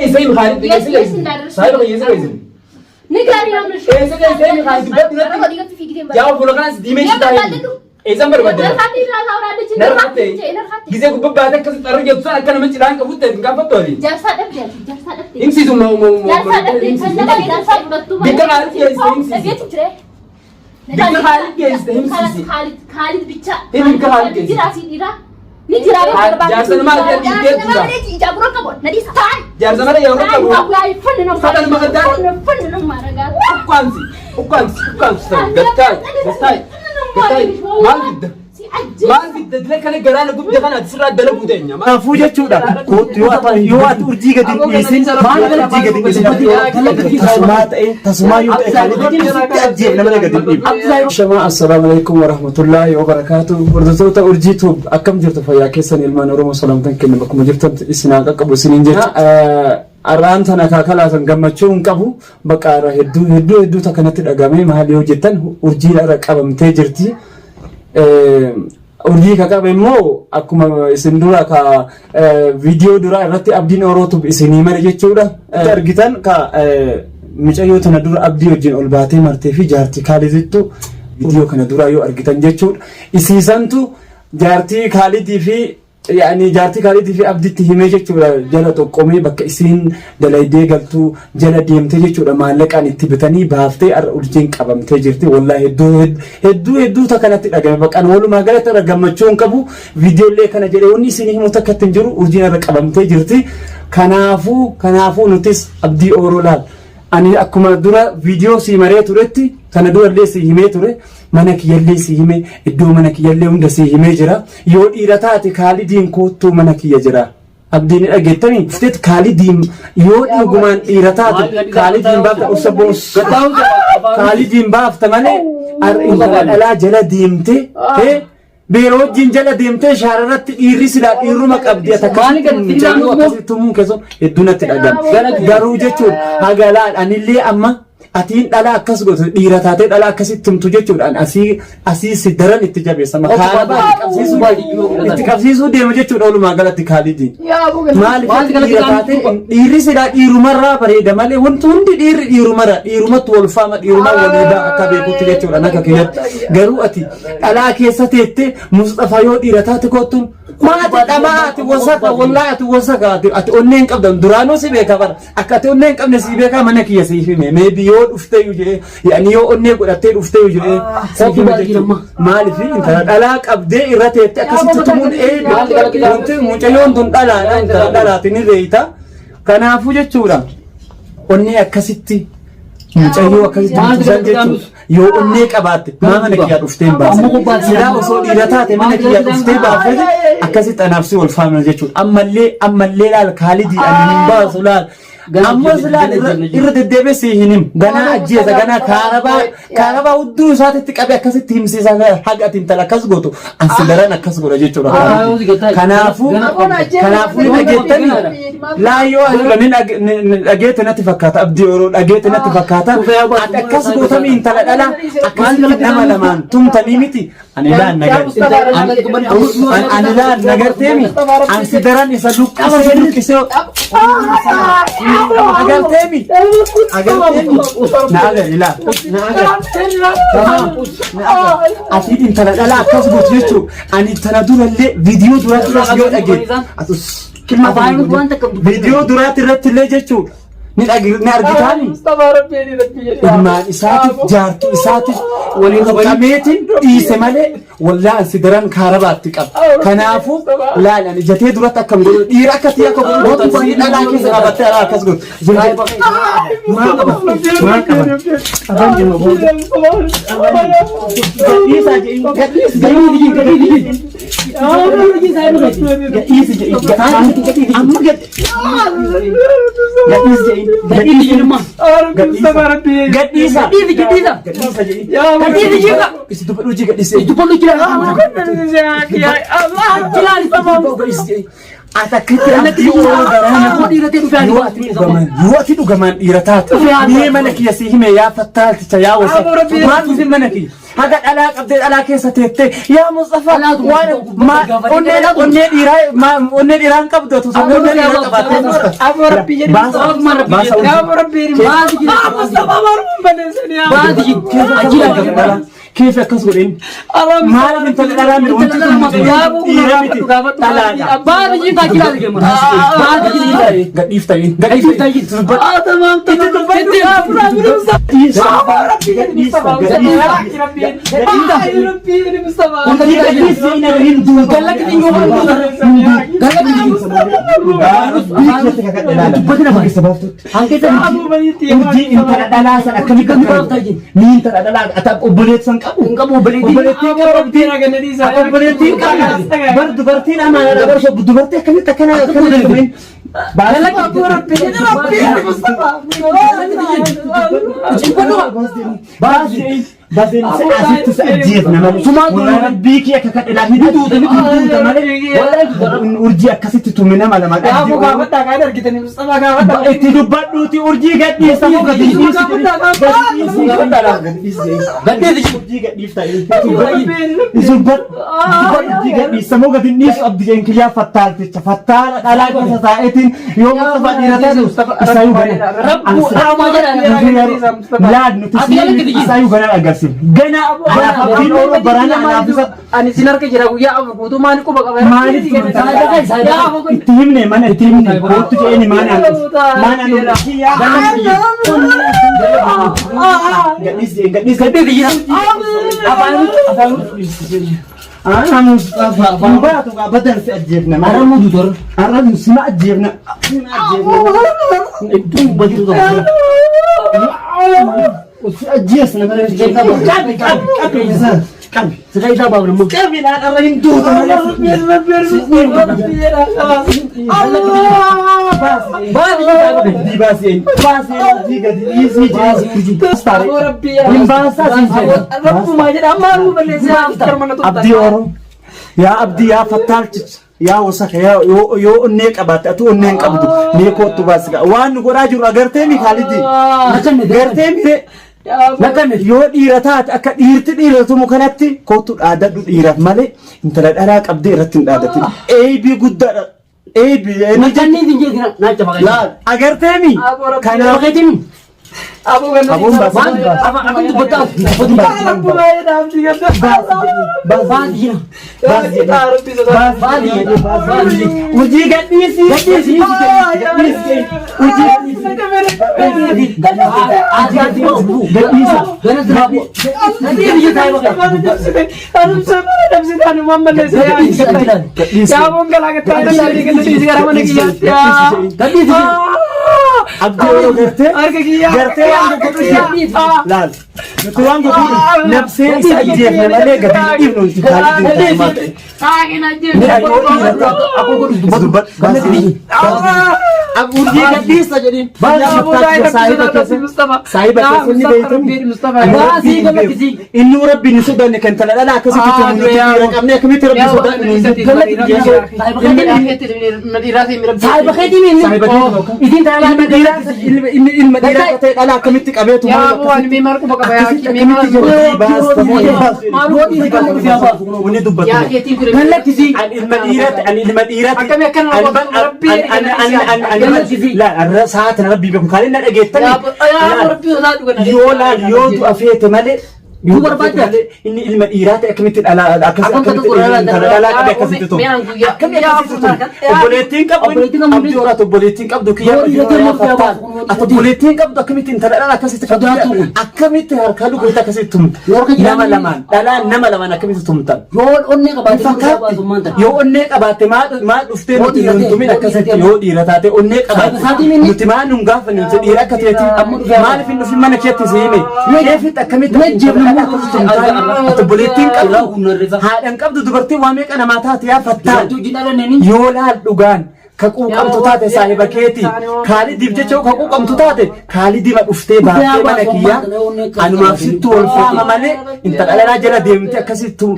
زي ما خالد صاير يزيد نقاري يا مش زي ما خالد يا ابو لغاس ديمش تاي اذا مر بدل نرحتي جزء كبب بعدك كذا ترجع تصير كلام انت لانك فوت كان فتوري جالسه دبدي امسي ثم جالسه دبدي بكم عارف يا خالد بيتشا جالسه ما جالسه ما يا ما قد لك انا قرانه قبل انا تسرى دلبو دنيا ما فوجتودا كوت يوات ورجي قد يسين ما ورجي قد يسين تسمع يوت اجيب لما قد شما السلام عليكم ورحمه الله وبركاته وردتوتا ورجيتو اكم جرت فيا كيسن المان روما سلامتن كنبكم جرت اسنا قبو سنين جت arraantana kaakalaatan gammachuun qabu baqaara hedduu takkanatti dhagamee maal yoo jettan urjiidha qabamtee jirti. Urjii ka qabe immoo akkuma isin dura ka viidiyoo dura irratti abdiin orootu isinii mare jechuudha. Argitan ka micayyoo tana dura abdii wajjin ol baatee martee fi jaartii Kaalidittu viidiyoo kana dura yoo argitan jechuudha. Isiisantu jaartii Kaalidii fi يعني جارتي كاريدي في أبديتي هميجة شورا جلا تقومي بك إسين دلايدي قلتو جلا ديمتي شورا مالك أن تبتني بافتي أرجين كابم تجرتي والله هدو تكنت الأجمع بك أنا ولو ما قلت رجمة شون كابو فيديو اللي كان جلوني سنيه متكتن جرو أرجين ركابم تجرتي كنافو نتيس أبدي أورولال أنا أكمل دورا فيديو سيماري تورتي كان دورا ليه سيمي توري منك يلي سيمي الدو منك يلي وند سيمي جرا يود إيرتات Kaalidin كوتو منك يجرا أبدين أجتني فتت Kaalidin يود يجمان إيرتات Kaalidin باب أسبوس Kaalidin باب تمني ألا جلا ديمتي بيروت جنجلا ديمتي شاررت إيريس لا إيرومك أبدي أتكلم جانو أكسيتومون كذا الدنيا تأجم جاروجة شو هقالان أنا اللي أما أتين على أكس قط إيراتات على أكس تمتوجة شو أن أسي سدران إتجابي سما خالد إتكافي سو ديمجة شو أولو ما قالت Kaalidin مالك إيراتات إيريس لا إيرومرة بريدة مالي ونتون دي إيرومرة إيرومة والفام إيرومة وليدا أكابي كتير شو أنا ككيات جارو أتي على كيسة مصطفى يود إيراتات كوتون ما تدمات وسط والله توسط أتونين كابدن درانو سيبك أبر أكتونين كابن سيبك منك يسيفي ما بيود أفتي وجه يعني يو أني قرأتين أفتي وجه مال في أنت ألاك أبدي إرتة أكسيت تمون إيه أنت مجيون دون ألا أنت ألا تنيريتا كان أفوجة شورا أني أكسيتي مجيون أكسيت تمون يو أني كبات ما منك يا أفتين باس سلا وصول إرتة منك يا أفتين باس أكسيت أنا نفسي والفاميل جتشو أما اللي لا Kaalidii أنا من باس ولا أما سلال إرد الدبسي هنيم غنا أجيزا غنا كاربا ودو ساتي تكابي أكاسي تيمسي سانا حاجة تنتلا كسغوتو أنسدران أكاسغورا جيتشورا كنافو نجيتني لا يو أهلين أجيت نتفكاتا أبدي أورو أجيت نتفكاتا أكاسغوتا مين تلا لا أكاسي نما لمان توم تنيمتي أنا لا نجار تيمي أنسدران يسلوك كسيو أقل تيمي نعم لا أكيد أنت لا كسبت يوتيوب أني تنادون اللي فيديو دورات راسيون أجيب كلمة فيديو دورات رات اللي جتشو نرجعاني إما إساتي جارتي إساتي ولكميتين إيسمالي ولا أنسدران كهربات تكاب كنافو لا جتة دورات كم دور إيراكتي أكو بوت بسيط أنا كيس رابطة أنا كسر ما Atakitti abdii ooluu garaana yoo ati dhugamaan dhiira taate mee mana kiyya si hime yaa fattaalticha yaa wasa maatu si mana kiyya haga dhalaa qabdee dhalaa keessa teettee yaa Mustafa onnee dhiiraa hin qabdu tu onnee dhiiraa qabaatee aboo rabbii jedhi aboo rabbii Mustafa maruun baneessanii baati كيف أكسرين؟ ما لم تلقى من أنت بعد يجي تاكل هذا الجمر بعد يجي قد يفتحين قد يفتحين تمام Enggak mau beli baru berarti nama ada so berarti kan kita kenal kan balik lagi rapi Basin asik tu sejiat nama cuma orang biki ya kakak elah itu teman urji kasih tu mana malam ada aku kawan tak ada kita ni sama kawan itu dubat tu urji gat ni sama gat ni urji gat ni style itu dubat urji gat ni sama gat ni abdi yang kia fatal alat masa itu yo Mustafa dirata sayu gana rabbu ramadan lad nutis sayu gana agar gana abdin oro barana anafisa ani sinar ke jira ya abu tu mani ko baga mani tim ne mana tim ne ko tu je ni mana no ya gadis gede dia apa أنا مصطفى بابا بدل في أجيبنا ما أنا مدور أنا نسمع أجيبنا إنتم بدو أجيسنا ما نجيبنا كابي سكاي دابا ولا مو كابي أنا أرين دوت يا عبدي يا فتالت يا وسخ يا أنك أبات أتو أنك أبدو نيكو تباسك وان نقراجو أغرتني خالدي أغرتني لكن يو ديرتات أكاد ديرت مكانتي كوتو عادة ديرت مالي أنت لا أراك أبدي رتين عادة أي بيقدر أي بي نجني تيجي كنا لا أغرتني كنا أغرتني أبو بس أبو تبتة أبو ما يدام تيجي بس وجي قدني سي Lal, tuang ko nafsi sajjef na mali gadi ibnu sikali Sakin aja. Aku dubat Abu dia gadi sajadi. Saya baca sunni baitum Mustafa. Innu rabbi nisudan kan talala kasih tu rakamnya kami terbi sudan. Saya bakhati min. Idin talala madira المدينة كتير أنا كميتك أبيت وما يا أبو أنا ميماركو بقى يا ميمار يا يتيم قال لك زي المدينة كم يكن ربي لا الرسالة ربي بكم خلينا أجيت يا ربي يولا يود أفيت ملء يوبر بعد إن المديرات أكملت على على كذا كم بوليتين كاب بوليتين كاب دوكيا بوليتين كاب دوكيمت إنت على كذا أكملت هركلو كذا كذا توم نما لمان لا نما لمان أكملت توم تا يو أنك أبات ما أفتين تومين كذا يو ديرات أنك أبات متمان نعاف ننتظر ديرات كذا ما نفين في ما نكيت زيني كيف أكملت أنت بوليتين كاب هذا كاب دو برتي وامك أنا ما تات يا فتاة يولا دوغان kaquuqamtu taate saahiba keeti Khaalidiif jecha kaquuqamtu taate Khaalidima dhuftee baaftee mana kiyyaa anumaaf sittu wal faama malee intala dhalaa jala deemte akkasittu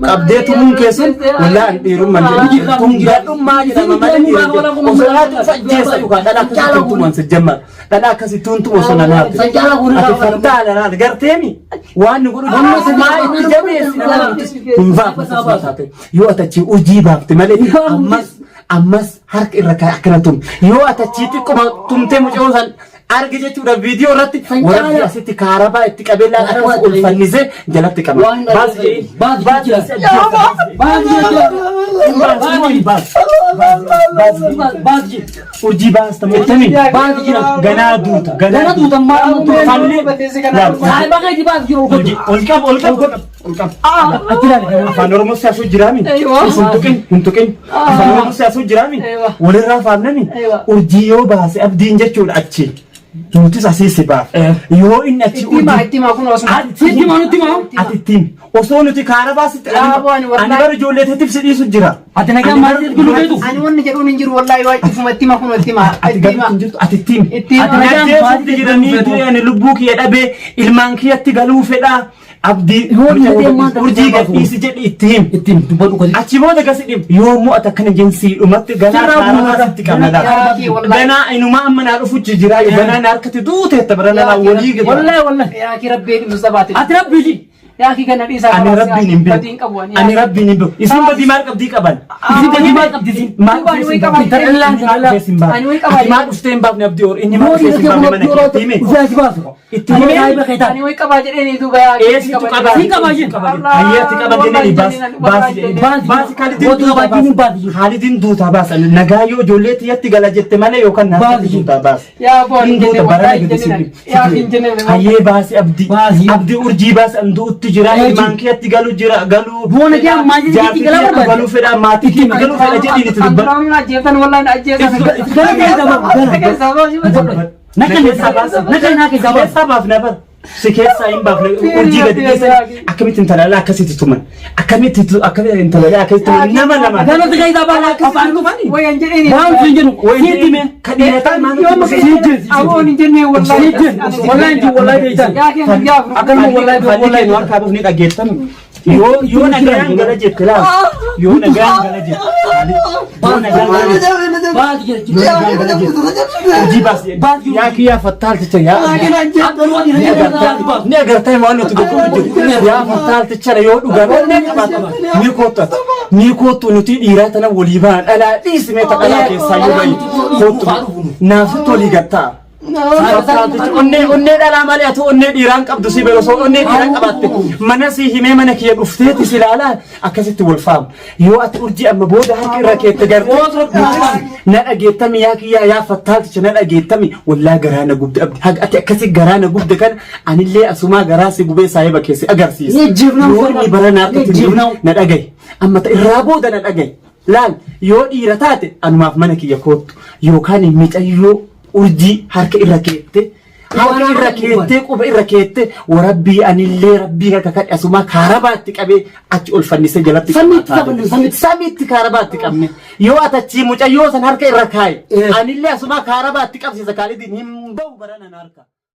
qabdee tumuun keessan wallaan dhiirummaan jedhu tun gadhummaa jedhama malee dhiirummaa osolaatu fajjeessa yookaan dhala akkasittu tuman sejjamma dhala akkasittuun tuma osoo nanaate ati fattaa dhalaa garteemi waan nu godhu gammaa itti jabeessi hin baafne yoo atachi hojii baafte malee ammas harka irra kaa'e akkana tum yoo atachi xiqquma tumtee mucoo san arge jechuudha viidiyoo irratti warri asitti kaarabaa itti qabeellaan akkas ol fannisee jalatti qaba hojii baasta mootanii ganaa duuta ol qaba afaan oromoo siyaasuu jiraami hin tuqin afaan oromoo siyaasuu jiraami walirraa faamnami hojii yoo baase abdiin jechuudha achi nutis asii baaf yoo inni achi atittiin osoo nuti kaarabaa sitti ani bara ijoollee teetiif si dhiisu jira ati nagaa maaliif gulu beetu ani wanni jedhuun hin jiru wallahi waa ifuma ittima kun ittima atittiin ati jiranii ani lubbuu kiyya dhabee ilmaan kiyyatti galuu fedhaa abdii urjii gadhiisi jedhi ittiin achi booda gasi dhib yoommoo ati akkana jensii dhumatti ganaa kaarabaa qabnadha ganaa inumaa amma naa dhufuchi jira ganaa na harkatti duuteetta bara nanaa walii gadi wallahi yaa ki rabbii mustafaati ati rabbii yaa ki kana dhiisaa ani rabbiin hin beeku ani rabbiin hin beeku isin badii maal qabdii qaban isin badii maal qabdii maal way qaban ani way qaban maal dhuftee hin baafne abdii or inni maal keessi baafne mana keetti hime itti hime ani way qabaa jedhanii duuba yaa eesitu qabaa si qabaa jedhanii ayyaati qabaa jedhanii baasi Khalidin duutaa baasa nagaa yoo ijoollee tiyyatti gala jette malee yookaan naaf duutaa baasa yaa boon duuta barana gadi yaa kinjene hayyee baasi abdii urjii baasa anduutti jira ilmaan keetti galu jira galuu boona jaa maajitti galuu fedha maatii galuu fedha jedhiin itti dubbata amna jeetan wallahi ajjeesan nakane sabab nabar si keessa hin baafne urjii gadi geessan akkamitti intalala akkasitti tuman akkamitti intalala akkasitti tuman nama kana tagayda bala afaan dhufani wayan jedheni waan finjinu wayan kadiyata maanu aboon injenne wallahi beeytan akkana wallahi waan kaabuf ni dhageettan yoo nagaan gala jette laa yoo nagaan gala jette yoo nagaan gala jette urjii baas yaa kiyyaa fattaalticha yaa ni agartay waan nuti goggoodu yaa fattaalticha yoo dhugan ni kootu nuti dhiiraa tana walii baan dhalaa dhiisime ta dhalaa keessaa yoo bayi kootu naaf tolii gattaa onnee dhalaa malee atu onnee dhiiraan qabdu si beeku osoo onnee dhiiraan qabatte mana si himee mana kiyya dhufteeti si ilaalaa akkasitti wal faamu yoo ati urjii amma booda harka irra keette gartee na dhageettami yaa kiyyaa yaa fattaalticha na dhageettami wallaa garaa na gubde abdi haga ati akkasi garaa na gubde kan anillee asumaa garaa si gubee saahiba keessi agarsiisa yoo inni bara na harkatti na dhagaye amma irraa booda na dhagaye laal yoo dhiira taate anumaaf mana kiyya koottu yookaan miicayyoo urjii harka irra keette quba irra keette warabbii anillee rabbii harka kadhe asuma kaarabaatti qabee achi ol fannise jalatti samiitti kaarabaatti qabne yoo atachi mucayyoo san harka irra kaaye anillee asuma kaarabaatti qabsiisa Khalidin hin ba'u baranan harka